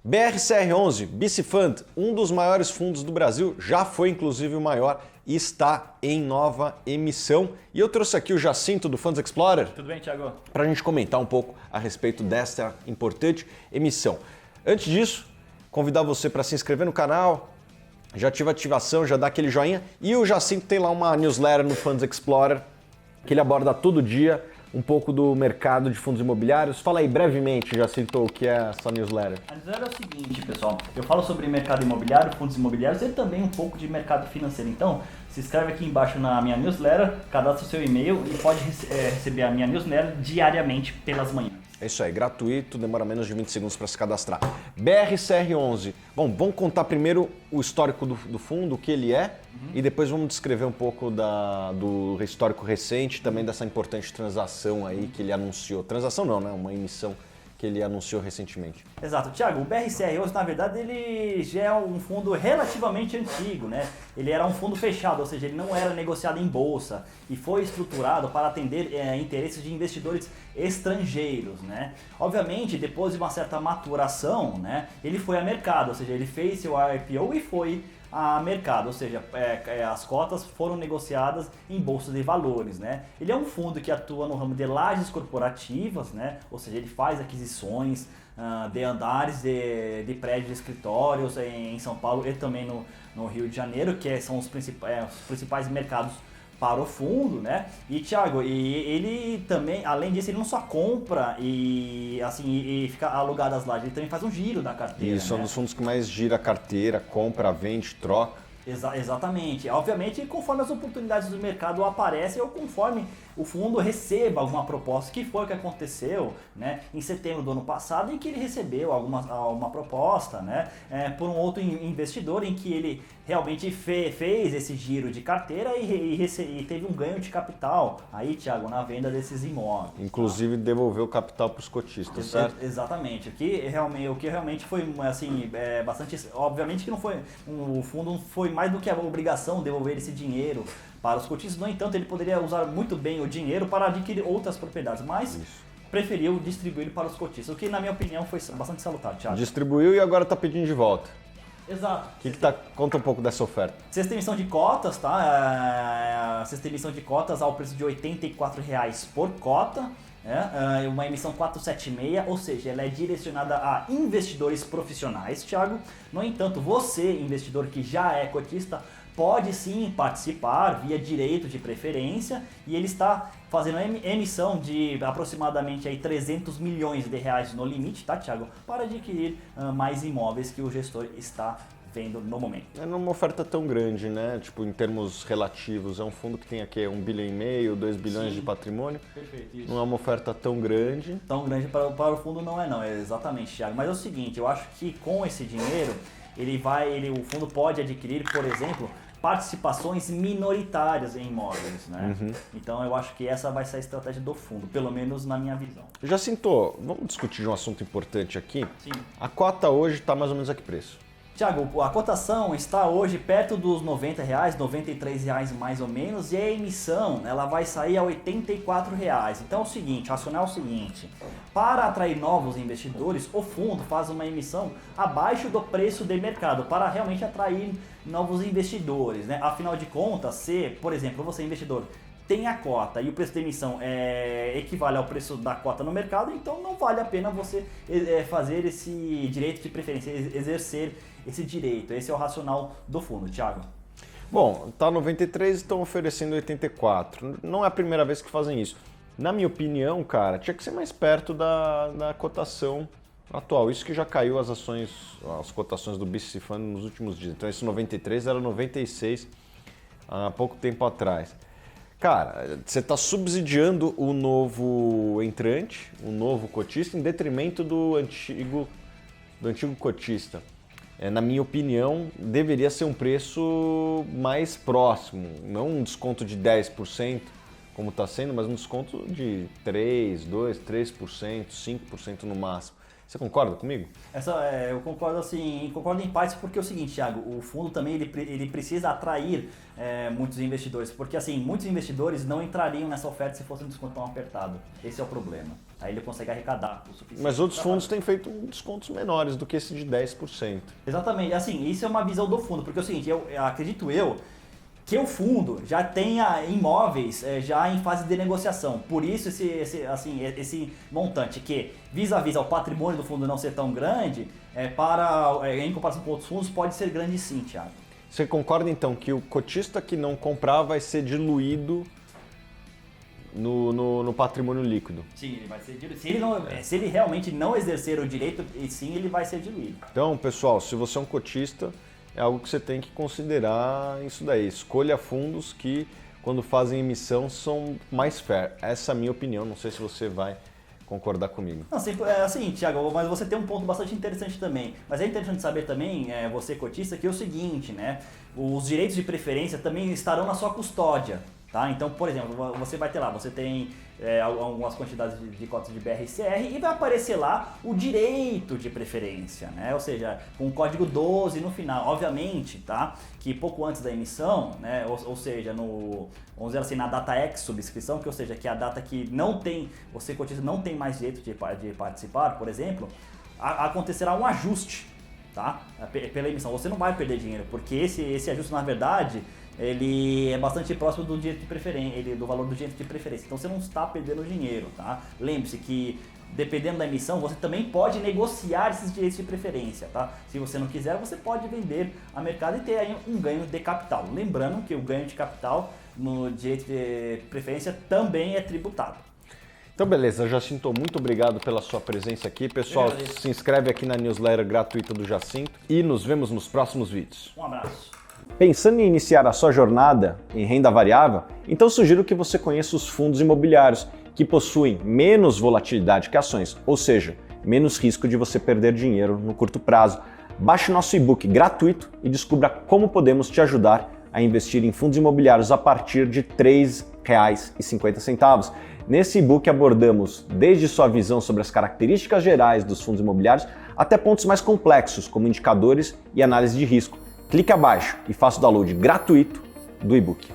BRCR11, BC Fund, um dos maiores fundos do Brasil, já foi inclusive o maior e está em nova emissão. E eu trouxe aqui o Jacinto do Funds Explorer. Tudo bem, Thiago? Para a gente comentar um pouco a respeito desta importante emissão. Antes disso, convidar você para se inscrever no canal, já ativa a ativação, já dá aquele joinha. E o Jacinto tem lá uma newsletter no Funds Explorer, que ele aborda todo dia um pouco do mercado de fundos imobiliários. Fala aí brevemente, Jacinto, o que é essa newsletter. A newsletter é o seguinte, pessoal. Eu falo sobre mercado imobiliário, fundos imobiliários e também um pouco de mercado financeiro. Então, se inscreve aqui embaixo na minha newsletter, cadastra o seu e-mail e pode receber a minha newsletter diariamente pelas manhãs. É isso aí, gratuito, demora menos de 20 segundos para se cadastrar. BRCR11. Bom, vamos contar primeiro o histórico do fundo, o que ele é, e depois vamos descrever um pouco do histórico recente, também dessa importante transação aí que ele anunciou. Transação não, né? Uma emissão que ele anunciou recentemente. Exato. Thiago, o BRCR11, na verdade, ele já é um fundo relativamente antigo, né? Ele era um fundo fechado, ou seja, ele não era negociado em bolsa e foi estruturado para atender interesses de investidores estrangeiros, né? Obviamente, depois de uma certa maturação, né, ele foi a mercado, ou seja, ele fez seu IPO e foi a mercado, ou seja, as cotas foram negociadas em bolsas de valores, né? Ele é um fundo que atua no ramo de lajes corporativas, né? Ou seja, ele faz aquisições de andares de prédios de escritórios em São Paulo e também no Rio de Janeiro, que são os principais mercados para o fundo, né? E Thiago, ele também, além disso, ele não só compra e fica alugado as lajes, ele também faz um giro da carteira. Isso, é um dos fundos que mais gira a carteira, compra, vende, troca. Exatamente. Obviamente, conforme as oportunidades do mercado aparecem ou conforme o fundo receba alguma proposta, que foi o que aconteceu, né, em setembro do ano passado, em que ele recebeu alguma proposta, né, por um outro investidor, em que ele realmente fez esse giro de carteira e teve um ganho de capital aí, Thiago, na venda desses imóveis. Inclusive devolveu o capital para os cotistas, certo? Exatamente. O que realmente foi assim, bastante. Obviamente que não foi. O fundo não foi mais do que a obrigação de devolver esse dinheiro para os cotistas. No entanto, ele poderia usar muito bem o dinheiro para adquirir outras propriedades, mas preferiu distribuir para os cotistas, o que na minha opinião foi bastante salutar, Thiago. Distribuiu e agora está pedindo de volta. Exato. Conta um pouco dessa oferta. Sexta emissão de cotas, tá? Sexta emissão de cotas ao preço de R$ 84,00 por cota. Uma emissão 476, ou seja, ela é direcionada a investidores profissionais, Thiago. No entanto, você, investidor que já é cotista, pode sim participar via direito de preferência e ele está fazendo emissão de aproximadamente aí 300 milhões de reais no limite, tá, Thiago? Para adquirir mais imóveis que o gestor está vendo no momento. É numa oferta tão grande, né? Tipo, em termos relativos, é um fundo que tem aqui 1,5 bilhão, 2 bilhões de patrimônio. Perfeito, isso. Não é uma oferta tão grande. Tão grande para o fundo não é, exatamente, Thiago. Mas é o seguinte, eu acho que com esse dinheiro, o fundo pode adquirir, por exemplo, participações minoritárias em imóveis, né? Então eu acho que essa vai ser a estratégia do fundo, pelo menos na minha visão. Jacinto, vamos discutir de um assunto importante aqui? Sim. A cota hoje está mais ou menos a que preço? Tiago, a cotação está hoje perto dos R$90, R$93 mais ou menos, e a emissão ela vai sair a R$84. Então é o seguinte, racional é o seguinte, para atrair novos investidores, o fundo faz uma emissão abaixo do preço de mercado, para realmente atrair novos investidores, né? Afinal de contas, se, por exemplo, você investidor tem a cota e o preço da emissão equivale ao preço da cota no mercado, então não vale a pena você fazer esse direito de preferência, exercer esse direito. Esse é o racional do fundo, Thiago. Bom, tá 93 e estão oferecendo 84. Não é a primeira vez que fazem isso. Na minha opinião, cara, tinha que ser mais perto da cotação atual. Isso que já caiu as cotações do BC Fund nos últimos dias. Então esse 93 era 96 há pouco tempo atrás. Cara, você está subsidiando o novo entrante, o novo cotista, em detrimento do antigo cotista. Na minha opinião, deveria ser um preço mais próximo, não um desconto de 10%, como está sendo, mas um desconto de 3%, 2%, 3%, 5% no máximo. Você concorda comigo? Eu concordo assim, concordo em partes porque é o seguinte, Thiago, o fundo também ele precisa atrair muitos investidores, porque assim, muitos investidores não entrariam nessa oferta se fosse um desconto tão apertado. Esse é o problema. Aí ele consegue arrecadar o suficiente. Mas outros fundos têm feito descontos menores do que esse de 10%. Exatamente, assim, isso é uma visão do fundo, porque é o seguinte, acredito que o fundo já tenha imóveis já em fase de negociação. Por isso esse montante que, vis-a-vis ao patrimônio do fundo não ser tão grande, em comparação com outros fundos, pode ser grande sim, Thiago. Você concorda então que o cotista que não comprar vai ser diluído no patrimônio líquido? Sim, ele vai ser diluído. Se ele realmente não exercer o direito, sim, ele vai ser diluído. Então, pessoal, se você é um cotista, é algo que você tem que considerar isso daí. Escolha fundos que, quando fazem emissão, são mais fair. Essa é a minha opinião, não sei se você vai concordar comigo. Não, assim, Thiago, mas você tem um ponto bastante interessante também. Mas é interessante saber também, você cotista, que é o seguinte, né? Os direitos de preferência também estarão na sua custódia. Tá? Então, por exemplo, você vai ter lá, você tem algumas quantidades de cotas de BRCR e vai aparecer lá o direito de preferência, né? Ou seja, com o código 12 no final. Obviamente, tá? Que pouco antes da emissão, né? Ou seja, vamos dizer assim, na data ex subscrição, ou seja, que é a data que não tem, você cotista não tem mais direito de participar, por exemplo, acontecerá um ajuste, tá? Pela emissão. Você não vai perder dinheiro, porque esse ajuste, na verdade, ele é bastante próximo do direito de preferência, do valor do direito de preferência. Então você não está perdendo dinheiro, tá? Lembre-se que, dependendo da emissão, você também pode negociar esses direitos de preferência, tá? Se você não quiser, você pode vender a mercado e ter aí um ganho de capital. Lembrando que o ganho de capital no direito de preferência também é tributado. Então beleza, Jacinto, muito obrigado pela sua presença aqui. Pessoal, se inscreve aqui na newsletter gratuita do Jacinto e nos vemos nos próximos vídeos. Um abraço. Pensando em iniciar a sua jornada em renda variável? Então sugiro que você conheça os fundos imobiliários, que possuem menos volatilidade que ações, ou seja, menos risco de você perder dinheiro no curto prazo. Baixe nosso e-book gratuito e descubra como podemos te ajudar a investir em fundos imobiliários a partir de R$ 3,50. Nesse e-book abordamos desde sua visão sobre as características gerais dos fundos imobiliários até pontos mais complexos, como indicadores e análise de risco. Clique abaixo e faça o download gratuito do e-book.